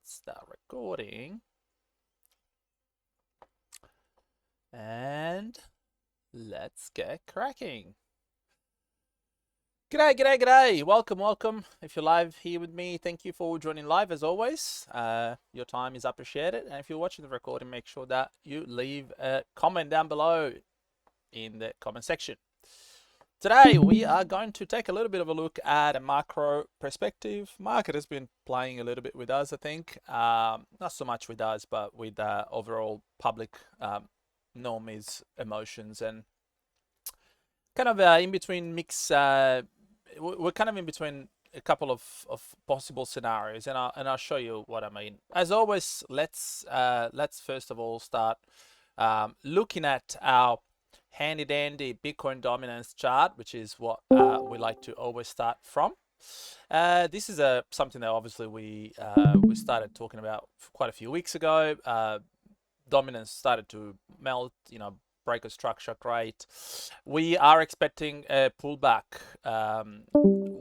Let's start recording. And let's get cracking. G'day, g'day, g'day. Welcome, welcome. If you're live here with me, thank you for joining live as always. Your time is appreciated. And if you're watching the recording, make sure that you leave a comment down below in the comment section. Today, we are going to take a little bit of a look at a macro perspective. Market has been playing a little bit with us, I think. Not so much with us, but with overall public normies, emotions, and kind of in between mix. We're kind of in between a couple of possible scenarios, and I'll show you what I mean. As always, let's first of all start looking at our handy dandy Bitcoin dominance chart, which is what we like to always start from. This is something that obviously we started talking about quite a few weeks ago. Dominance started to melt, break a structure, great. We are expecting a pullback.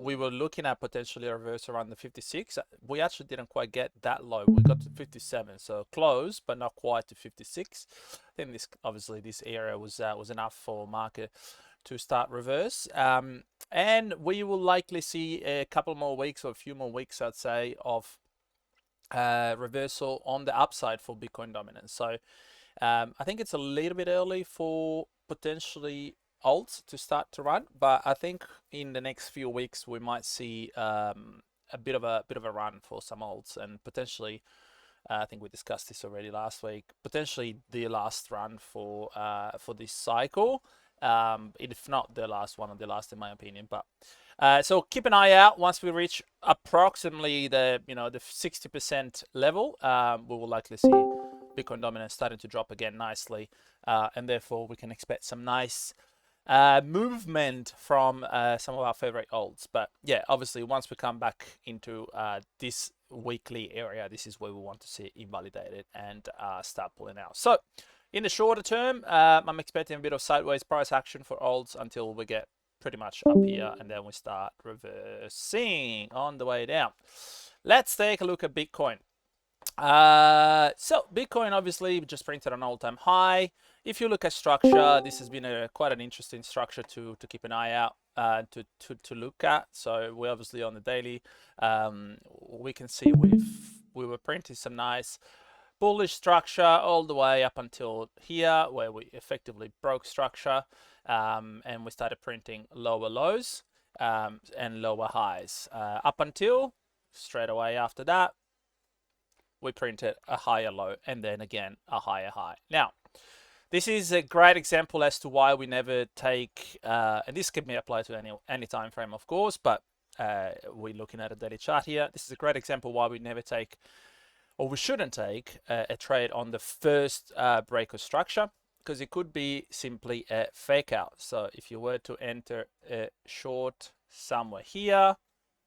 We were looking at potentially a reverse around the 56. We actually didn't quite get that low. We got to 57, so close, but not quite to 56. I think this area was enough for market to start reverse. And we will likely see a couple more weeks or a few more weeks, I'd say, of reversal on the upside for Bitcoin dominance. So I think it's a little bit early for potentially alts to start to run, but I think in the next few weeks we might see a bit of a run for some alts, and potentially I think we discussed this already last week, potentially the last run for this cycle, if not the last one, or the last in my opinion. But so keep an eye out. Once we reach approximately the 60% level, we will likely see Bitcoin dominance starting to drop again nicely, and therefore we can expect some nice movement from some of our favorite alts. But yeah, obviously once we come back into this weekly area, this is where we want to see it invalidated and start pulling out. So in the shorter term, I'm expecting a bit of sideways price action for alts until we get pretty much up here, and then we start reversing on the way down. Let's take a look at Bitcoin. So Bitcoin obviously just printed an all-time high. If you look at structure, this has been quite an interesting structure to keep an eye out, to look at. So we're obviously on the daily. We can see we were printing some nice bullish structure all the way up until here, where we effectively broke structure, and we started printing lower lows and lower highs up until straight away after that we printed a higher low and then again a higher high. Now, this is a great example as to why we never take, and this can be applied to any time frame, of course, but we're looking at a daily chart here. This is a great example why we never take, or we shouldn't take, a trade on the first break of structure, because it could be simply a fake out. So if you were to enter a short somewhere here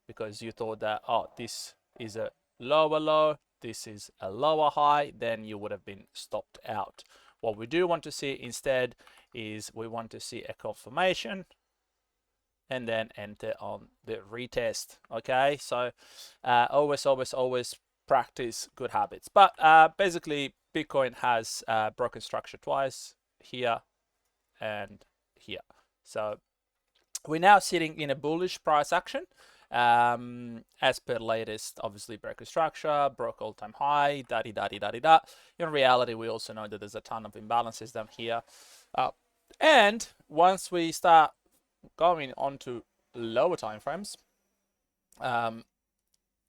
because you thought that, oh, this is a lower low, this is a lower high, then you would have been stopped out. What we do want to see instead is we want to see a confirmation and then enter on the retest. Okay, so always practice good habits. But basically Bitcoin has broken structure twice, here and here. So we're now sitting in a bullish price action. As per latest, obviously broke a structure, broke all-time high, da-di-da-di-da-di-da. In reality, we also know that there's a ton of imbalances down here. And once we start going on to lower time frames,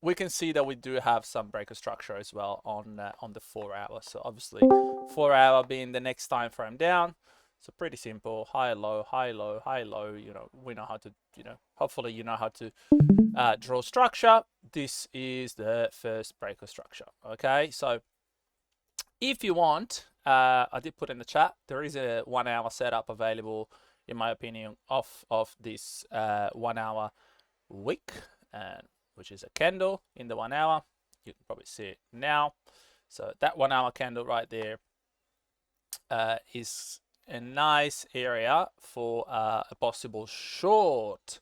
we can see that we do have some breaker structure as well on the 4 hour. So obviously 4 hour being the next time frame down. So pretty simple, high, low, high, low, high, low. We know how to, hopefully you know how to draw structure. This is the first breaker structure. Okay, so if you want, I did put in the chat, there is a 1 hour setup available, in my opinion, of this 1 hour wick, which is a candle in the 1 hour. You can probably see it now. So that 1 hour candle right there is a nice area for a possible short.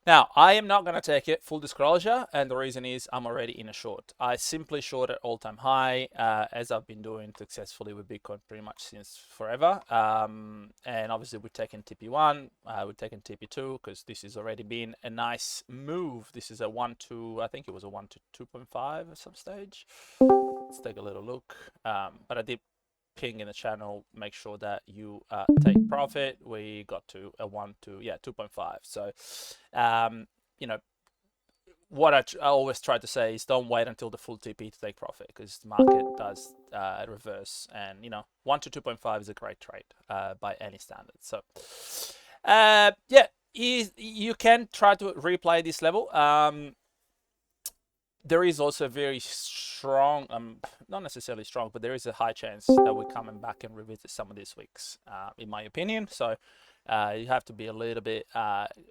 Now, I am not going to take it, full disclosure, and the reason is I'm already in a short. I simply shorted all-time high, as I've been doing successfully with Bitcoin pretty much since forever. And obviously we've taken TP1, we've taken TP2, because this has already been a nice move. This is a 1 to, I think it was a 1 to 2.5 at some stage. Let's take a little look. But I did ping in the channel, make sure that you take profit. We got to a 1 to 2.5. So you know, what I always try to say is don't wait until the full TP to take profit, because the market does reverse, and 1 to 2.5 is a great trade by any standard. So yeah, you can try to replay this level. There is also a very strong, not necessarily strong, but there is a high chance that we're coming back and revisit some of these weeks, in my opinion. So you have to be a little bit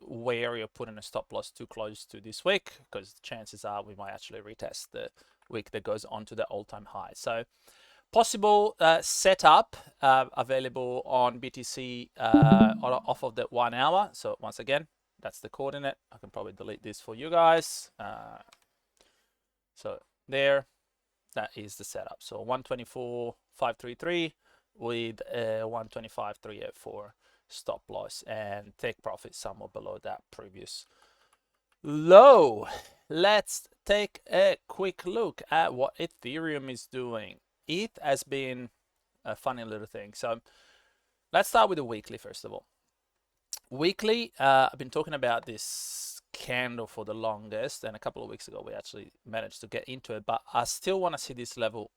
wary of putting a stop loss too close to this wick, because the chances are we might actually retest the wick that goes on to the all-time high. So possible setup available on BTC off of the 1 hour. So once again, that's the coordinate. I can probably delete this for you guys. So there, that is the setup. So 124.533 with 125.384 stop loss, and take profit somewhere below that previous low. Let's take a quick look at what Ethereum is doing. ETH has been a funny little thing. So let's start with the weekly first of all. Weekly, I've been talking about this candle for the longest, and a couple of weeks ago we actually managed to get into it, but I still want to see this level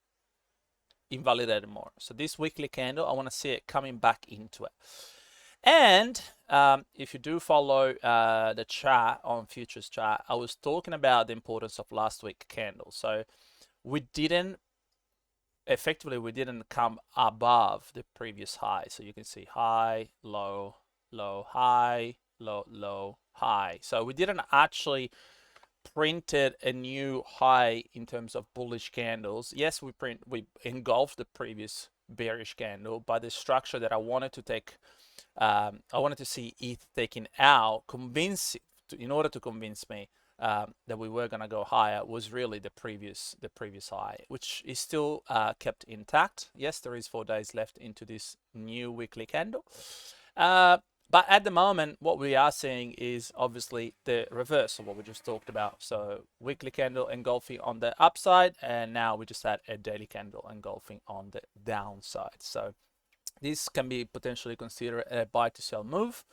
invalidated more. So this weekly candle, I want to see it coming back into it. And if you do follow the chart on futures chart, I was talking about the importance of last week candle. So we didn't come above the previous high. So you can see high, low, low, high, low, low, high. So we didn't actually printed a new high in terms of bullish candles. Yes, we engulfed the previous bearish candle, but the structure that I wanted to take, I wanted to see ETH taken out, in order to convince me that we were going to go higher, was really the previous high, which is still kept intact. Yes, there is 4 days left into this new weekly candle. But at the moment, what we are seeing is obviously the reverse of what we just talked about. So weekly candle engulfing on the upside, and now we just had a daily candle engulfing on the downside. So this can be potentially considered a buy to sell move.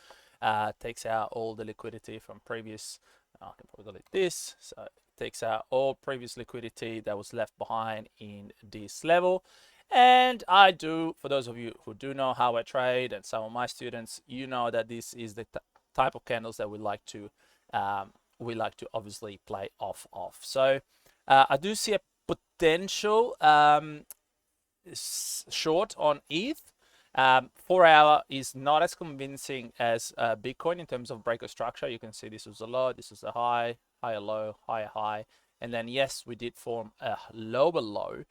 Takes out all the liquidity from previous, I can probably delete this. So it takes out all previous liquidity that was left behind in this level. And I do, for those of you who do know how I trade, and some of my students, you know that this is the type of candles that we like to obviously play off of. So I do see a potential short on ETH. 4 hour is not as convincing as Bitcoin in terms of breaker structure. You can see this was a low, this is a high, higher low, higher high, and then yes, we did form a lower low.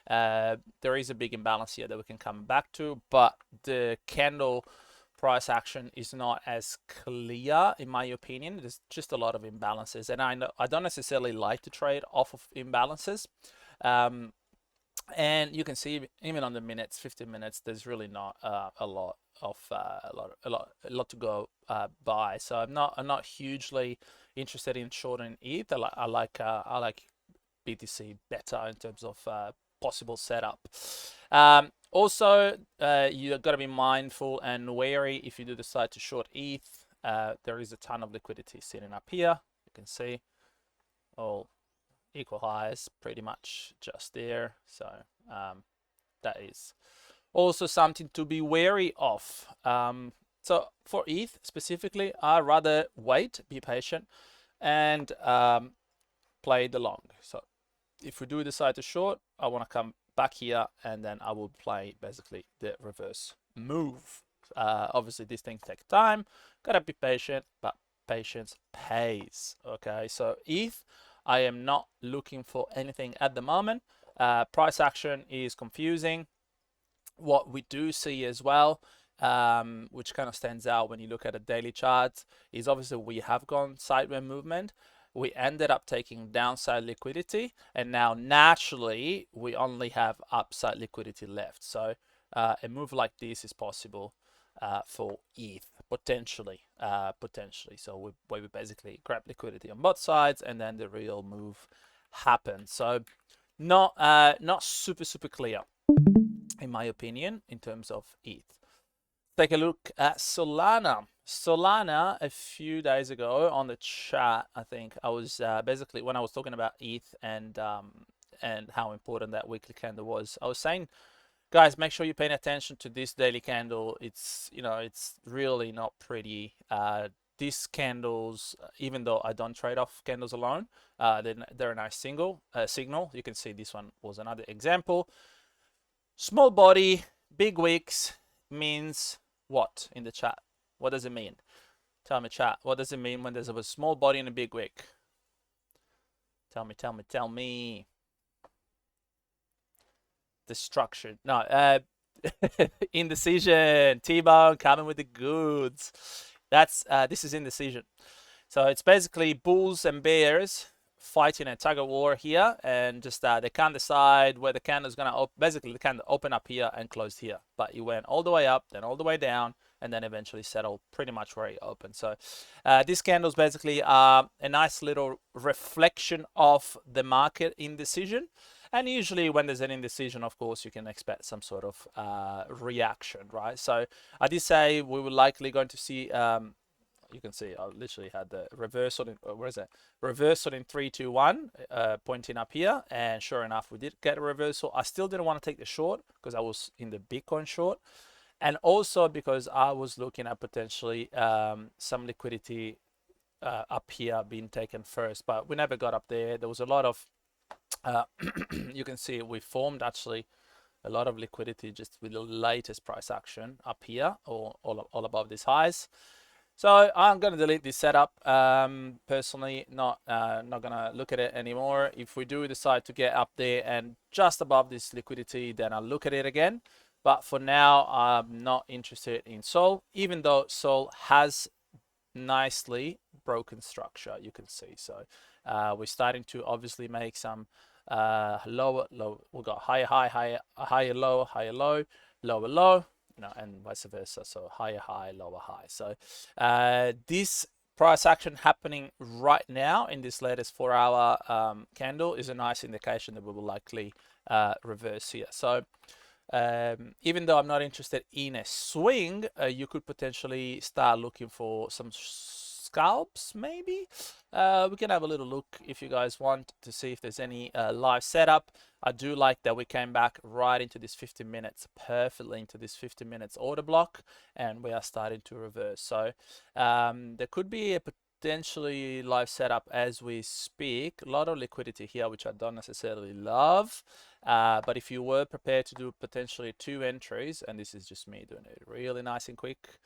There is a big imbalance here that we can come back to, but the candle price action is not as clear in my opinion. There's just a lot of imbalances, and I don't necessarily like to trade off of imbalances. And you can see even on the minutes, 15 minutes, there's really not a lot to go by. So I'm not hugely interested in shorting ETH. I like BTC better in terms of possible setup. Also, you've got to be mindful and wary if you do decide to short ETH. There is a ton of liquidity sitting up here. You can see all equal highs pretty much just there. So that is also something to be wary of. So for ETH specifically, I'd rather wait, be patient, and play the long. So if we do decide to short, I want to come back here, and then I will play basically the reverse move. Obviously these things take time, gotta be patient, but patience pays. Okay, so ETH, I am not looking for anything at the moment. Price action is confusing. What we do see as well which kind of stands out when you look at a daily chart, is obviously we have gone sideways movement. We ended up taking downside liquidity, and now naturally we only have upside liquidity left. So a move like this is possible for ETH potentially. So we basically grab liquidity on both sides, and then the real move happens. So not super clear in my opinion in terms of ETH. Take a look at Solana. Solana, a few days ago on the chat, I think I was basically, when I was talking about ETH and how important that weekly candle was, I was saying, guys, make sure you're paying attention to this daily candle. It's, you know, it's really not pretty. These candles, even though I don't trade off candles alone, they're a nice signal. You can see this one was another example. Small body, big wicks means what in the chat? What does it mean? Tell me, chat. What does it mean when there's a small body and a big wick? Tell me. Destruction. No, indecision. T-Bone coming with the goods. That's this is indecision. So it's basically bulls and bears fighting a tug of war here, and just they can't decide where the candle is going to basically the candle open up here and closed here, but it went all the way up, then all the way down, and then eventually settled pretty much where it opened. So these candles basically are a nice little reflection of the market indecision. And usually when there's an indecision, of course, you can expect some sort of reaction, right? So I did say we were likely going to see you can see I literally had the reversal in, where is it? Reversal in 3, 2, 1, pointing up here, and sure enough, we did get a reversal. I still didn't want to take the short because I was in the Bitcoin short, and also because I was looking at potentially some liquidity up here being taken first, but we never got up there. There was a lot of you can see we formed actually a lot of liquidity just with the latest price action up here, or all above these highs. So I'm going to delete this setup. Personally, not going to look at it anymore. If we do decide to get up there and just above this liquidity, then I'll look at it again. But for now, I'm not interested in Sol, even though Sol has nicely broken structure, you can see. So we're starting to obviously make some lower low. We got higher low, lower low, you know, and vice versa. So higher high, lower high. So this price action happening right now in this latest 4-hour candle is a nice indication that we will likely reverse here. So even though I'm not interested in a swing, you could potentially start looking for some scalps, maybe. We can have a little look if you guys want to see if there's any live setup. I do like that we came back right into this 15 minutes, perfectly into this 15 minutes order block, and we are starting to reverse. So there could be a potentially live setup as we speak. A lot of liquidity here, which I don't necessarily love. But if you were prepared to do potentially 2 entries, and this is just me doing it really nice and quick,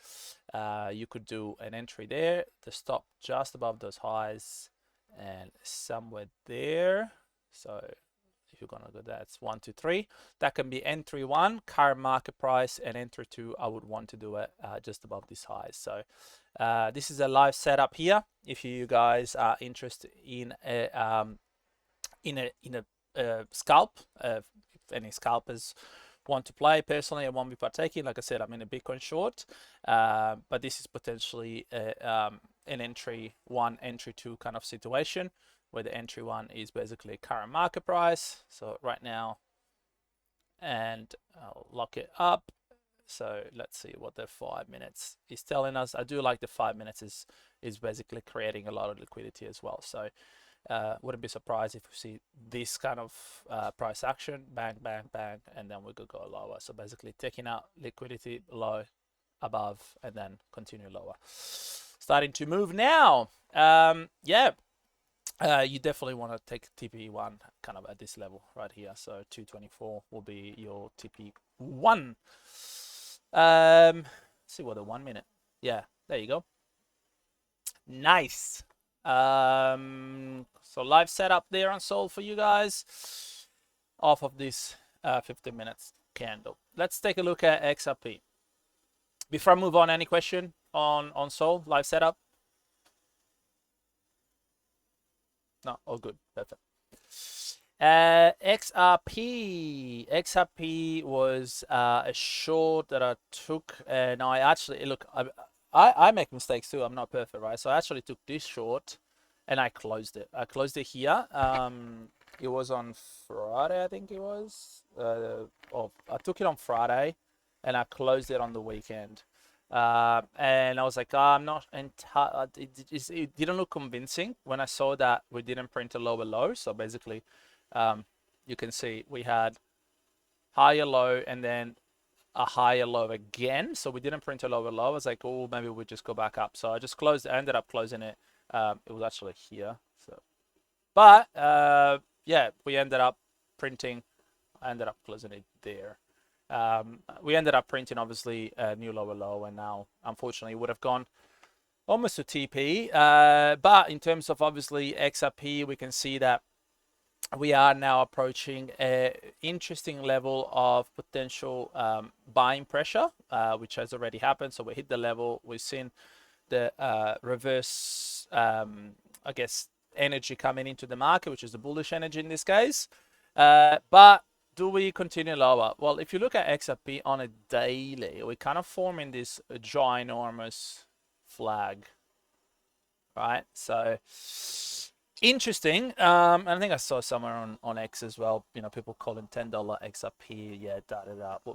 you could do an entry there, the stop just above those highs and somewhere there. So if you're gonna go, that's 1, 2, 3. That can be entry 1, current market price, and entry 2, I would want to do it just above these highs. So this is a live setup here. If you guys are interested in a scalp, if any scalpers want to play, personally I won't be partaking. Like I said, I'm in a Bitcoin short, but this is potentially an entry 1, entry 2 kind of situation, where the entry 1 is basically current market price, so right now, and I'll lock it up. So let's see what the 5 minutes is telling us. I do like the 5 minutes is basically creating a lot of liquidity as well. So wouldn't be surprised if we see this kind of price action, bang, bang, bang, and then we could go lower. So basically taking out liquidity low, above, and then continue lower. Starting to move now. Yeah, you definitely want to take TP1 kind of at this level right here. So 224 will be your TP1. Let's see what the 1 minute. Yeah, there you go. Nice. So live setup there on Sol for you guys off of this 15 minutes candle. Let's take a look at XRP, Before I move on, any question on Sol live setup? No, all good. Perfect. XRP was a short that I took, and I actually look. I make mistakes too. I'm not perfect, right? So I actually took this short, and I closed it. I closed it here. It was on Friday, I think it was. I took it on Friday, and I closed it on the weekend. And I was like, oh, I'm not entirely. It didn't look convincing when I saw that we didn't print a lower low. So basically, you can see we had higher low and then a higher low again. So we didn't print a lower low. I was like, oh, maybe we just go back up. So I just closed. I ended up closing it. It was actually here. So, but yeah, we ended up printing. I ended up closing it there. We ended up printing obviously a new lower low, and now unfortunately would have gone almost to TP. But in terms of obviously XRP, we can see that we are now approaching an interesting level of potential buying pressure, which has already happened. So we hit the level. We've seen the reverse, I guess, energy coming into the market, which is the bullish energy in this case. But do we continue lower? Well, if you look at XRP on a daily, we're kind of forming this ginormous flag, right? So interesting. I think I saw somewhere on X as well, you know, people calling $10 XRP, yeah,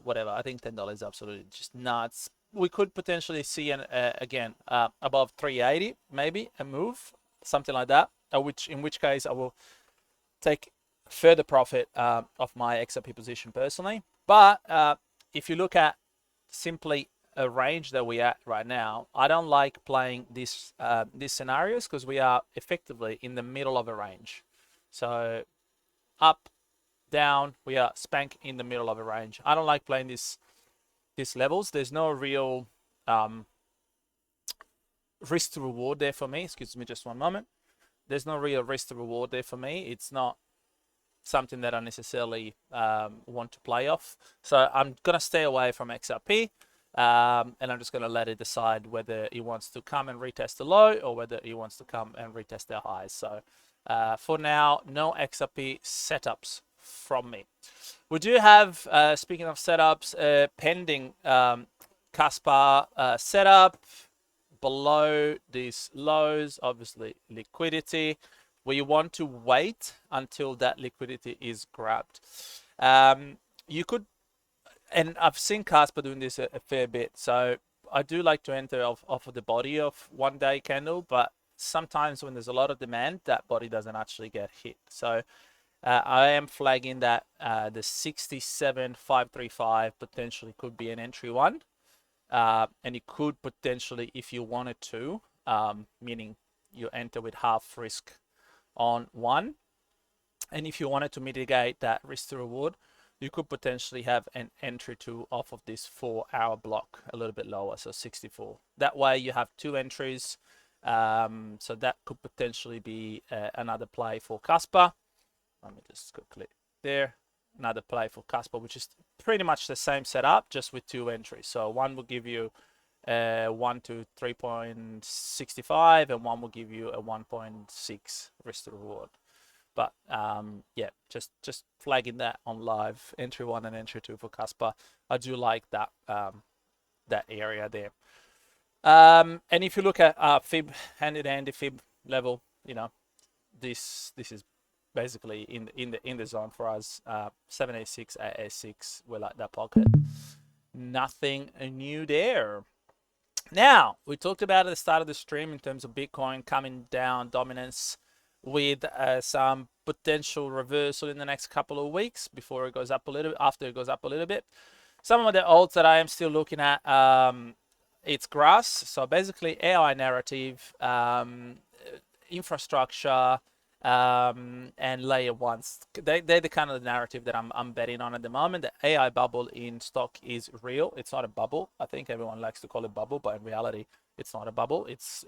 whatever. I think $10 is absolutely just nuts. We could potentially see again above 380, maybe a move, something like that. In which case I will take further profit of my XRP position personally. But if you look at simply a range that we're at right now, I don't like playing these scenarios because we are effectively in the middle of a range. So up, down, we are spank in the middle of a range. I don't like playing these levels. There's no real risk to reward there for me. Excuse me just one moment. There's no real risk to reward there for me. It's not something that I necessarily want to play off. So I'm going to stay away from XRP, and I'm just going to let it decide whether it wants to come and retest the low or whether it wants to come and retest their highs. So for now, no XRP setups from me. We do have, speaking of setups, pending Caspar setup below these lows, obviously liquidity. We want to wait until that liquidity is grabbed. You could, and I've seen Casper doing this a fair bit, so I do like to enter off of the body of 1 day candle, but sometimes when there's a lot of demand, that body doesn't actually get hit. So I am flagging that the 67,535 potentially could be an entry one, and it could potentially, if you wanted to, meaning you enter with half risk on one, and if you wanted to mitigate that risk to reward, you could potentially have an entry to off of this 4 hour block a little bit lower, so 64. That way you have 2 entries, so that could potentially be another play for Casper. Let me just quickly there, another play for Casper, which is pretty much the same setup, just with 2 entries. So one will give you 1 to 3.65, and one will give you a 1.6 risk to reward. But yeah, just flagging that on live, entry 1 and entry 2 for Casper. I do like that that area there. And if you look at fib, handy fib level, you know, this is basically in the zone for us. 786, 886, we're like that pocket. Nothing new there. Now, we talked about at the start of the stream in terms of Bitcoin coming down dominance with some potential reversal in the next couple of weeks before it goes up a little bit, after it goes up a little bit. Some of the alts that I am still looking at, it's grass. So basically AI narrative, infrastructure, and layer ones. They're the kind of narrative that I'm betting on at the moment. The AI bubble in stock is real. It's not a bubble. I think everyone likes to call it bubble, but in reality, it's not a bubble. It's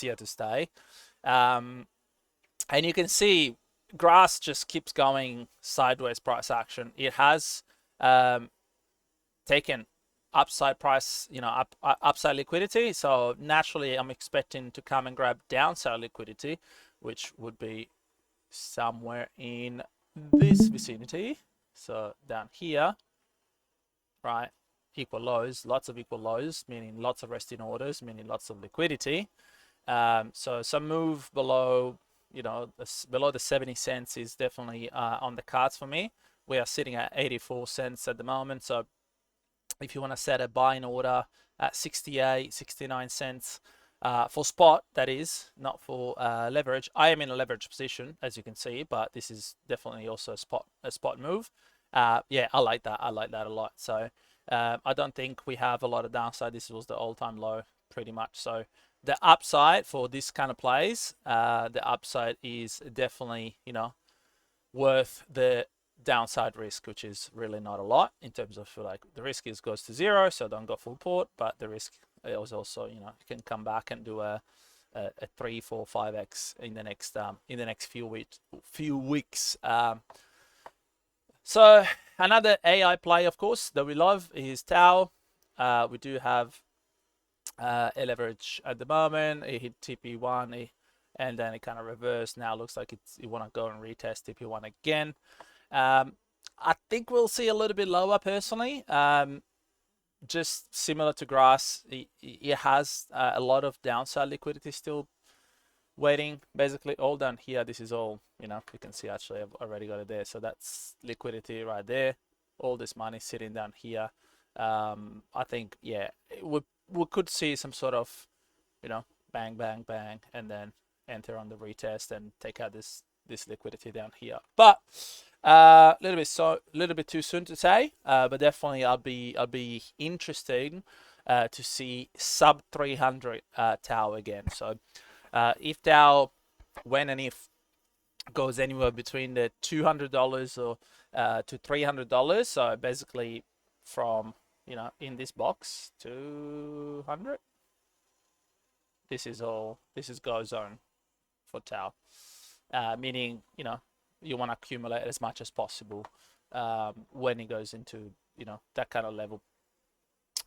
here to stay. And you can see grass just keeps going sideways price action. It has taken upside price, upside liquidity. So naturally, I'm expecting to come and grab downside liquidity, which would be somewhere in this vicinity. So down here, right? Equal lows, lots of equal lows, meaning lots of resting orders, meaning lots of liquidity. So some move below, below the 70 cents is definitely on the cards for me. We are sitting at 84 cents at the moment. So if you want to set a buying order at 68, 69 cents for spot, that is, not for leverage. I am in a leverage position, as you can see, but this is definitely also a spot move. Yeah, I like that. I like that a lot. So I don't think we have a lot of downside. This was the all-time low, pretty much. So the upside for this kind of plays, the upside is definitely, worth the downside risk, which is really not a lot in terms of like the risk goes to zero, so don't go full port, but the risk is also, you can come back and do a 3, 4, 5x in the next few weeks. So another AI play, of course, that we love is Tau. We do have a leverage at the moment. It hit TP1, and then it kind of reversed. Now looks like you want to go and retest TP1 again. I think we'll see a little bit lower personally. Just similar to grass, it has a lot of downside liquidity still waiting. Basically all down here, this is all, you can see actually I've already got it there. So that's liquidity right there. All this money sitting down here. I think, yeah, we could see some sort of, bang, bang, bang, and then enter on the retest and take out this liquidity down here. But a little bit too soon to say. But definitely I'll be interested to see sub 300 Tau again. So if Tau, when and if goes anywhere between the $200 or to $300, so basically from in this box 200, this is go zone for Tau, meaning you want to accumulate as much as possible when it goes into that kind of level.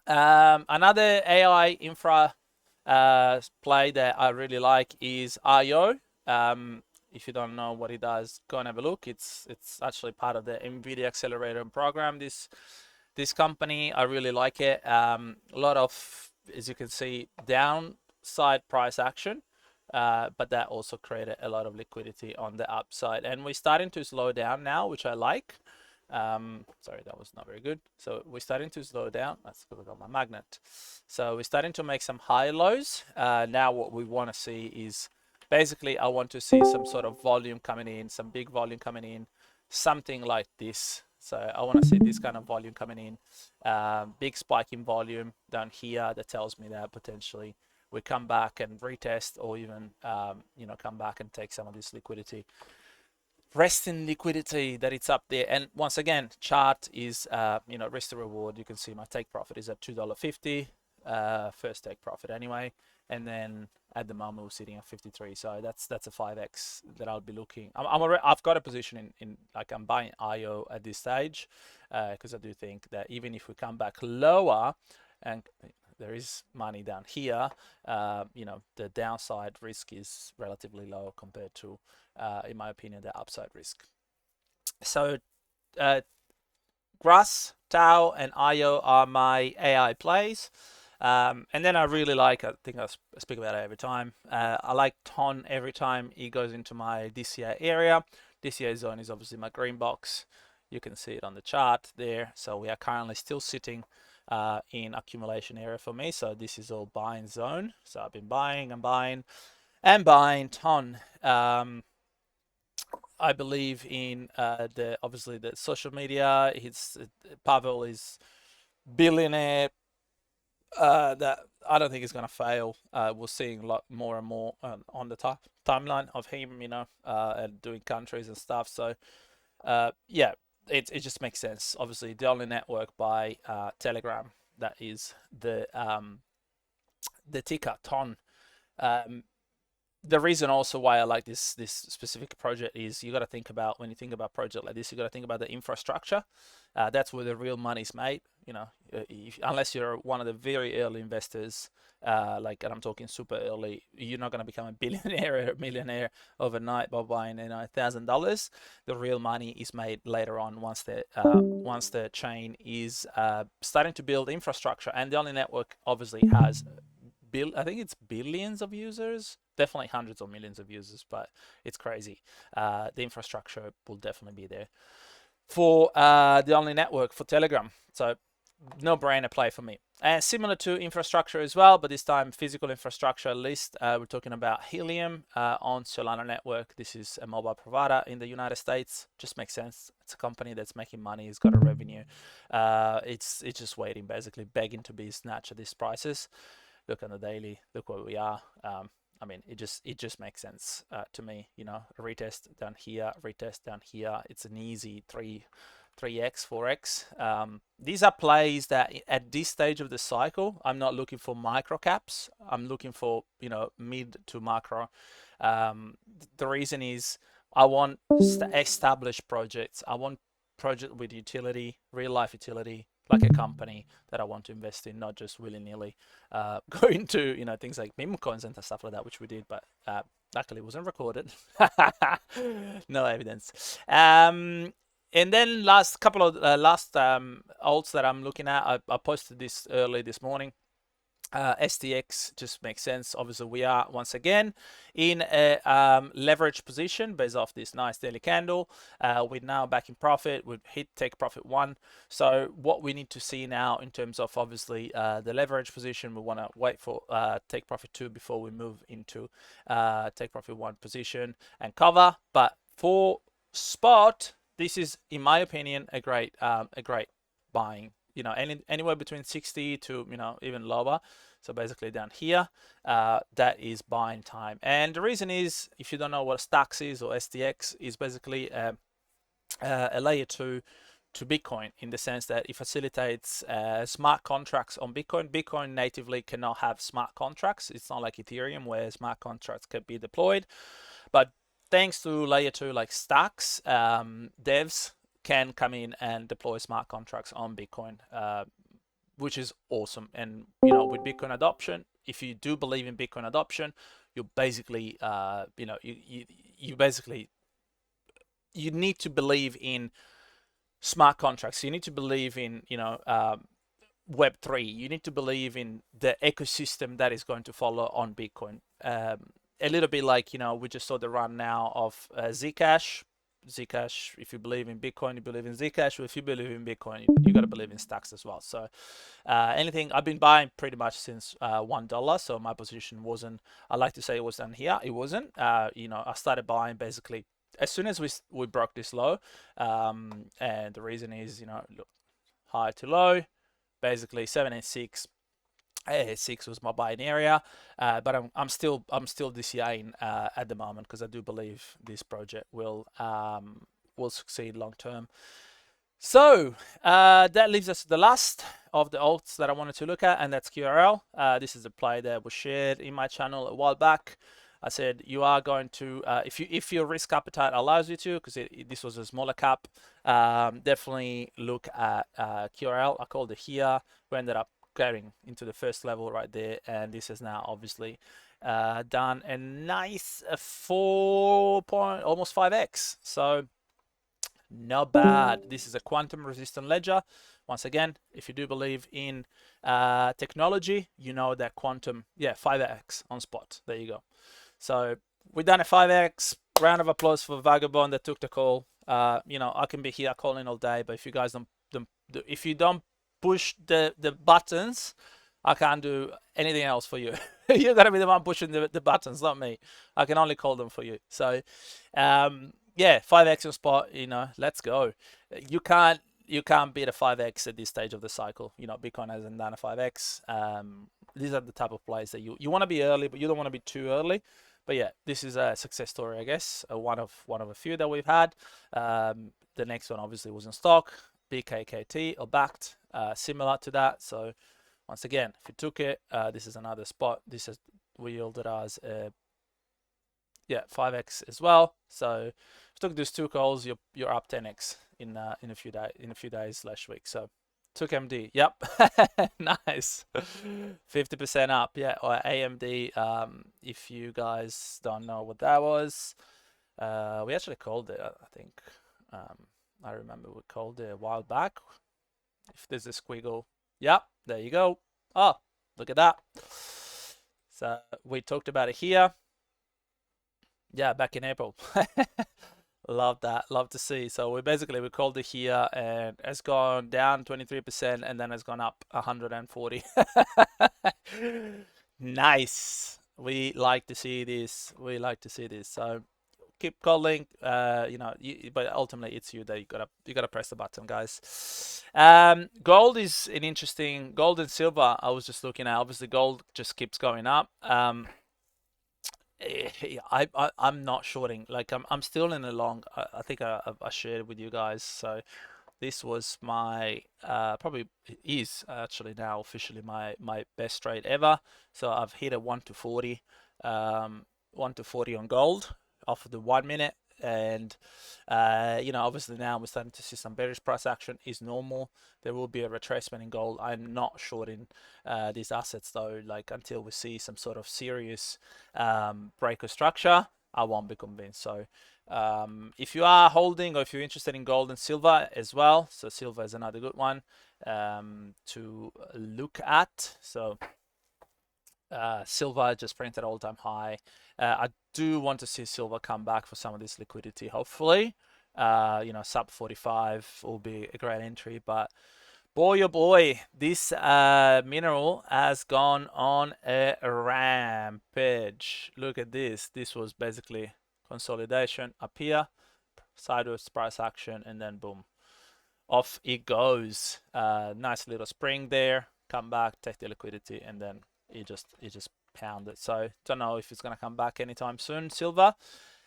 Another AI infra play that I really like is IO. If you don't know what it does, go and have a look. It's actually part of the NVIDIA Accelerator program. This company, I really like it. A lot of, as you can see, downside price action, but that also created a lot of liquidity on the upside. And we're starting to slow down now, which I like. Sorry, that was not very good. So we're starting to slow down. That's because I got my magnet. So we're starting to make some high lows. Now what we want to see is basically I want to see some sort of volume coming in, some big volume coming in, something like this. So I want to see this kind of volume coming in, big spike in volume down here. That tells me that potentially we come back and retest, or even come back and take some of this liquidity. Resting liquidity that it's up there. And once again, chart is risk to reward. You can see my take profit is at $2.50, first take profit anyway, and then at the moment we're sitting at 53. So that's a 5x that I'll be looking. I've got a position in like I'm buying IO at this stage, because I do think that even if we come back lower and there is money down here, the downside risk is relatively low compared to, in my opinion, the upside risk. So Grass, Tau, and IO are my AI plays. And then I really like, I think I speak about it every time, I like TON every time he goes into my DCA area. DCA zone is obviously my green box. You can see it on the chart there. So we are currently still sitting in accumulation area for me. So this is all buying zone. So I've been buying and buying and buying TON. I believe in obviously the social media. Pavel is billionaire. That I don't think is going to fail. We're seeing a lot more and more on the timeline of him, and doing countries and stuff. So yeah, it just makes sense. Obviously, the only network by Telegram that is the ticker TON. the reason also why I like this specific project is you got to think about, when you think about project like this, you got to think about the infrastructure. That's where the real money's made. You know, unless you're one of the very early investors, like, and I'm talking super early, you're not going to become a billionaire or a millionaire overnight by buying, you know, $1,000. The real money is made later on once the chain is starting to build infrastructure, and the only network obviously has I think it's billions of users, definitely hundreds of millions of users, but it's crazy. The infrastructure will definitely be there for the only network for Telegram. So no brainer play for me. And similar to infrastructure as well, but this time physical infrastructure list. We're talking about Helium on Solana network. This is a mobile provider in the United States. Just makes sense. It's a company that's making money. It's got a revenue. It's just waiting, basically begging to be snatched at these prices. Look on the daily. Look where we are. I mean, it just makes sense to me. You know, a retest down here, retest down here. It's an easy 3x, 4x. These are plays that at this stage of the cycle, I'm not looking for micro caps. I'm looking for, you know, mid to macro. The reason is I want established projects. I want project with utility, real life utility, like a company that I want to invest in, not just willy-nilly go into, you know, things like meme coins and stuff like that, which we did, but luckily it wasn't recorded. No evidence. And then last couple of alts that I'm looking at, I posted this early this morning. STX just makes sense. Obviously, we are once again in a leverage position based off this nice daily candle. We're now back in profit. We've hit take profit 1. So what we need to see now in terms of obviously the leverage position, we want to wait for take profit 2 before we move into take profit 1 position and cover. But for spot, this is, in my opinion, a great buying. You know, anywhere between 60 to, you know, even lower. So basically down here, that is buying time. And the reason is, if you don't know what Stacks is or STX, is basically a layer 2 to Bitcoin, in the sense that it facilitates smart contracts on Bitcoin. Bitcoin natively cannot have smart contracts. It's not like Ethereum where smart contracts can be deployed. But thanks to layer 2 like Stacks, devs can come in and deploy smart contracts on Bitcoin, which is awesome. And, you know, with Bitcoin adoption, if you do believe in Bitcoin adoption, you basically, you know, you basically, you need to believe in smart contracts. You need to believe in, you know, Web3. You need to believe in the ecosystem that is going to follow on Bitcoin. A little bit like, you know, we just saw the run now of Zcash. Zcash, if you believe in Bitcoin, you believe in Zcash. If you believe in Bitcoin, you got to believe in Stacks as well. So anything, I've been buying pretty much since $1. So my position wasn't, I like to say it was down here. It wasn't. You know, I started buying basically as soon as we broke this low. And the reason is, you know, look, high to low, basically 7 and 6. 6 was my buying area, but I'm still DCAing at the moment, because I do believe this project will succeed long term. So that leaves us to the last of the alts that I wanted to look at, and that's QRL. This is a play that was shared in my channel a while back. I said you are going to, if your risk appetite allows you to, because this was a smaller cap, definitely look at QRL. I called it here. We ended up going into the first level right there, and this is now obviously done a nice 4 almost 5x. So not bad. This is a quantum resistant ledger. Once again, if you do believe in technology, you know that quantum, 5x on spot. There you go. So we've done a 5x. Round of applause for Vagabond that took the call. You know, I can be here calling all day, but if you guys don't push the buttons, I can't do anything else for you. You gotta be the one pushing the buttons, not me. I can only call them for you. So 5x on spot, you know, let's go. You can't beat a 5x at this stage of the cycle. You know, Bitcoin hasn't done a 5x. These are the type of plays that you want to be early, but you don't want to be too early. But yeah, this is a success story, I guess. One of a few that we've had. The next one obviously was in stock, BKKT or backed, similar to that. So once again, if you took it, this is another spot. This has yielded us a Yeah, 5x as well. So if you took those two calls, you're up 10x in a few days slash week. So took MD. Yep. Nice. 50% up. Yeah, or AMD. If you guys don't know what that was, we actually called it, I think. Um, I remember we called it a while back. If there's a squiggle. Yep, there you go. Oh, look at that. So we talked about it here. Yeah, back in April. Love that. Love to see. So we called it here and it's gone down 23% and then it's gone up 140. Nice. We like to see this. We like to see this. So keep calling. But ultimately it's you that you gotta press the button, guys. Gold is an interesting gold and silver. I was just looking at. Obviously, gold just keeps going up. I'm not shorting. Like I'm still in a long. I think I shared with you guys. So this was my probably is actually now officially my best trade ever. So I've hit a 1 to 40, 1 to 40 on gold off of the 1 minute. And obviously now we're starting to see some bearish price action is normal. There will be a retracement in gold. I'm not shorting these assets though, like until we see some sort of serious break of structure. I won't be convinced. So if you are holding or if you're interested in gold and silver as well, so silver is another good one to look at. So silver just printed all-time high. I do want to see silver come back for some of this liquidity, hopefully. Sub 45 will be a great entry, but boy, oh boy, this mineral has gone on a rampage. Look at this. This was basically consolidation up here, sideways price action, and then boom, off it goes. Nice little spring there. Come back, take the liquidity, and then it just pounded. So don't know if it's gonna come back anytime soon, silver.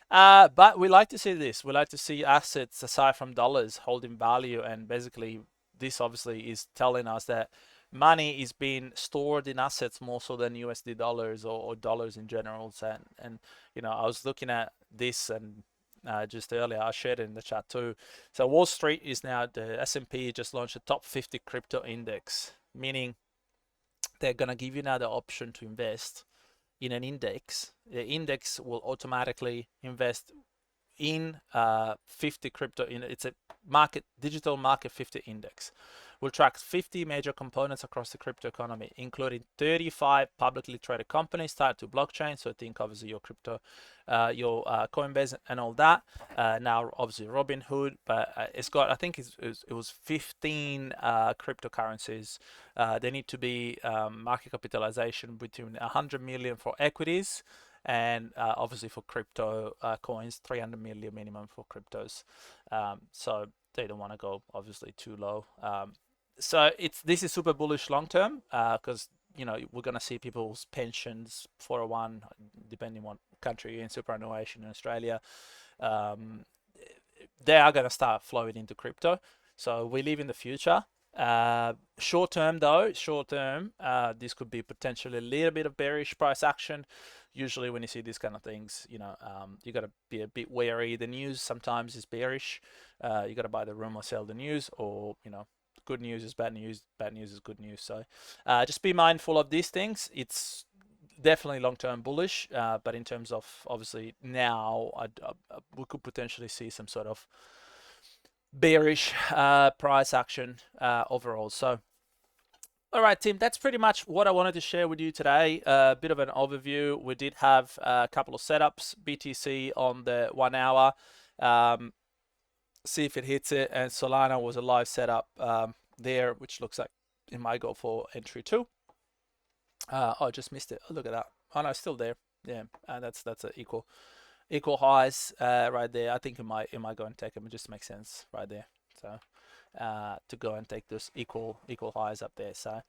But we like to see this. We like to see assets aside from dollars holding value, and basically this obviously is telling us that money is being stored in assets more so than USD dollars or dollars in general. And I was looking at this and just earlier I shared it in the chat too. So Wall Street is now the S&P just launched a top 50 crypto index, meaning they're gonna give you now the option to invest in an index. The index will automatically invest in 50 crypto. It's a digital market 50 index. Will track 50 major components across the crypto economy, including 35 publicly traded companies tied to blockchain. So think obviously your crypto, your Coinbase and all that. Now obviously Robinhood, but it's got, I think it was 15 cryptocurrencies. They need to be market capitalization between 100 million for equities, and obviously for crypto coins, 300 million minimum for cryptos. So they don't want to go obviously too low. So this is super bullish long term because we're gonna see people's pensions, 401, depending on country you're in, superannuation in Australia, they are gonna start flowing into crypto. So we live in the future. Short term though, this could be potentially a little bit of bearish price action. Usually when you see these kind of things, you got to be a bit wary. The news sometimes is bearish. You got to buy the rumor, sell the news, or good news is bad news is good news. So just be mindful of these things. It's definitely long-term bullish, but in terms of obviously now we could potentially see some sort of bearish price action overall. So all right, team, that's pretty much what I wanted to share with you today. A bit of an overview. We did have a couple of setups, BTC on the 1 hour, see if it hits it, and Solana was a live setup there, which looks like it might go for entry 2. Oh, I just missed it. Oh, look at that. Oh no, it's still there. Yeah, that's an equal highs right there. I think it might go and take them. It just makes sense right there. So to go and take those equal highs up there. So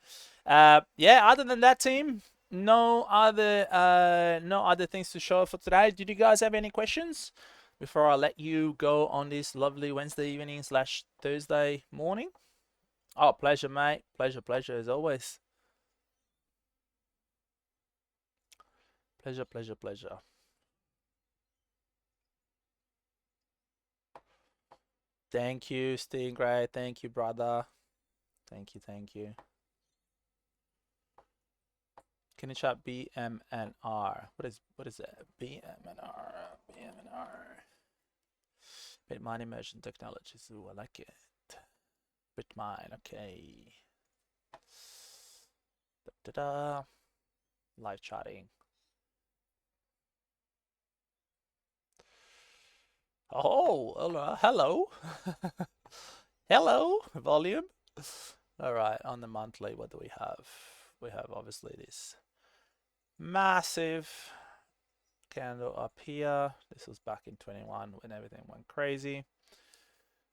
yeah, other than that, team, no other things to show for today. Did you guys have any questions before I let you go on this lovely Wednesday evening / Thursday morning? Oh, pleasure, mate. Pleasure as always. Pleasure. Thank you, Stingray. Thank you, brother. Thank you, thank you. Can you chat BMNR? What is that? BMNR. BMNR. Bitmine Immersion Technologies. Ooh, I like it. Bitmine, okay. Da-da-da. Live chatting. Oh, hello. Hello, volume. All right, on the monthly, what do we have? We have obviously this massive candle up here. This was back in 21 when everything went crazy.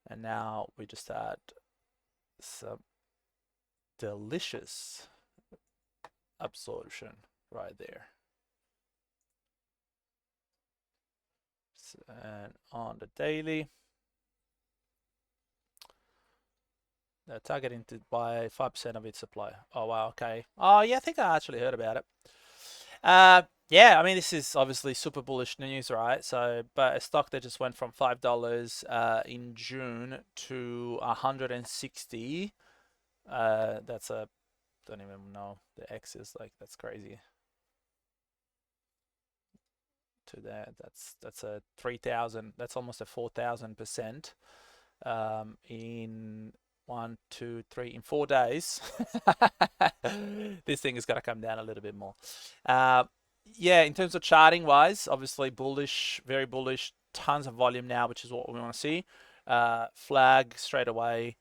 And now we just had some delicious absorption right there. And on the daily, they're targeting to buy 5% of its supply. Oh, wow, okay. Oh, yeah, I think I actually heard about it. Yeah, I mean, this is obviously super bullish news, right? So, but a stock that just went from $5 in June to 160. That's a, don't even know the X is like, that's crazy. To that, that's a 3,000. That's almost a 4,000% in 1, 2, 3, in 4 days. This thing is going to come down a little bit more. Yeah, in terms of charting wise, obviously bullish, very bullish, tons of volume now, which is what we want to see. Flag straight away.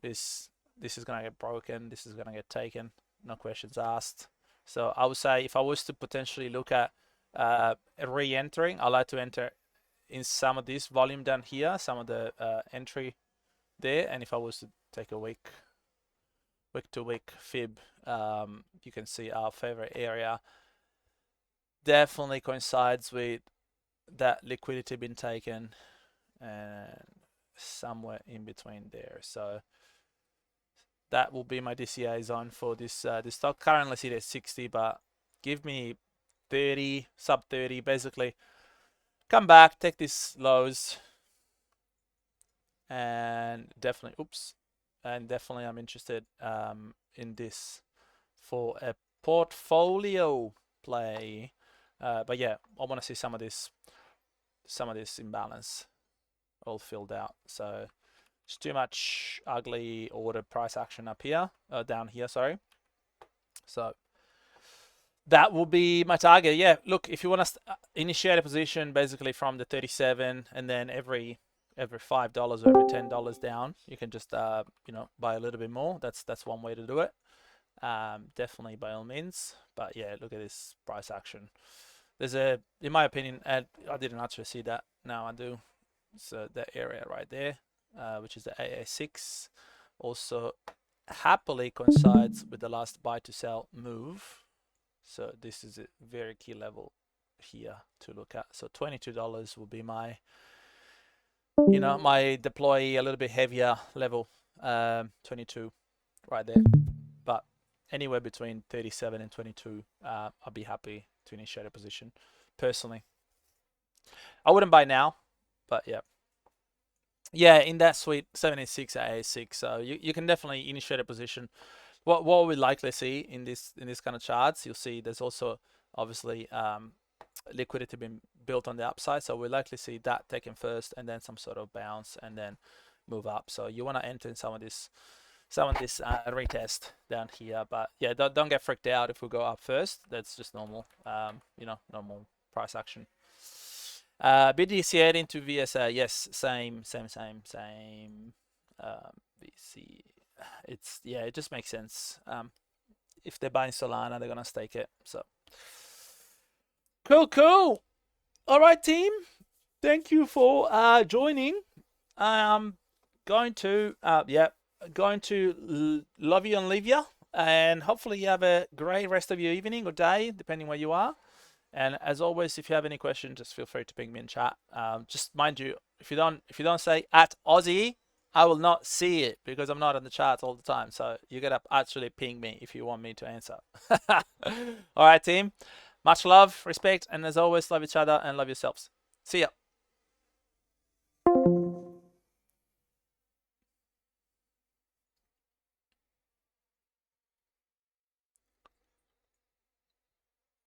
This is going to get broken. This is going to get taken. No questions asked. So I would say if I was to potentially look at re-entering, I like to enter in some of this volume down here, some of the entry there, and if I was to take a wick to wick fib, you can see our favorite area definitely coincides with that liquidity being taken and somewhere in between there. So that will be my DCA zone for this this stock. Currently sit at 60, but give me 30, sub 30, basically. Come back, take these lows, and definitely, and definitely I'm interested in this for a portfolio play. But yeah, I want to see some of this imbalance all filled out. So it's too much ugly order price action up here, down here, sorry. So that will be my target. Yeah, look, if you want to initiate a position basically from the 37, and then every $5 or every $10 down, you can just you know, buy a little bit more. That's one way to do it. Definitely by all means. But yeah, look at this price action. There's a, in my opinion, and I didn't actually see that. Now I do. So that area right there, which is the AA6, also happily coincides with the last buy to sell move. So this is a very key level here to look at. So $22 will be my, you know, my deploy a little bit heavier level, 22 right there. But anywhere between 37 and 22, I'll be happy to initiate a position personally. I wouldn't buy now, but yeah. Yeah, in that suite, 76 AA6. So you can definitely initiate a position. What we likely see in this kind of charts, you'll see there's also obviously liquidity being built on the upside. So we'll likely see that taken first, and then some sort of bounce, and then move up. So you want to enter in some of this retest down here. But yeah, don't get freaked out if we go up first. That's just normal. You know, normal price action. BTC into VSA, yes, same. VC, it's, yeah, it just makes sense. If they're buying Solana, they're gonna stake it. So cool. All right, team. Thank you for joining. Going to love you and leave you, and hopefully you have a great rest of your evening or day, depending where you are. And as always, if you have any questions, just feel free to ping me in chat. Just mind you, if you don't say @Aussie, I will not see it because I'm not on the charts all the time. So you gotta actually ping me if you want me to answer. All right, team. Much love, respect, and as always, love each other and love yourselves. See ya.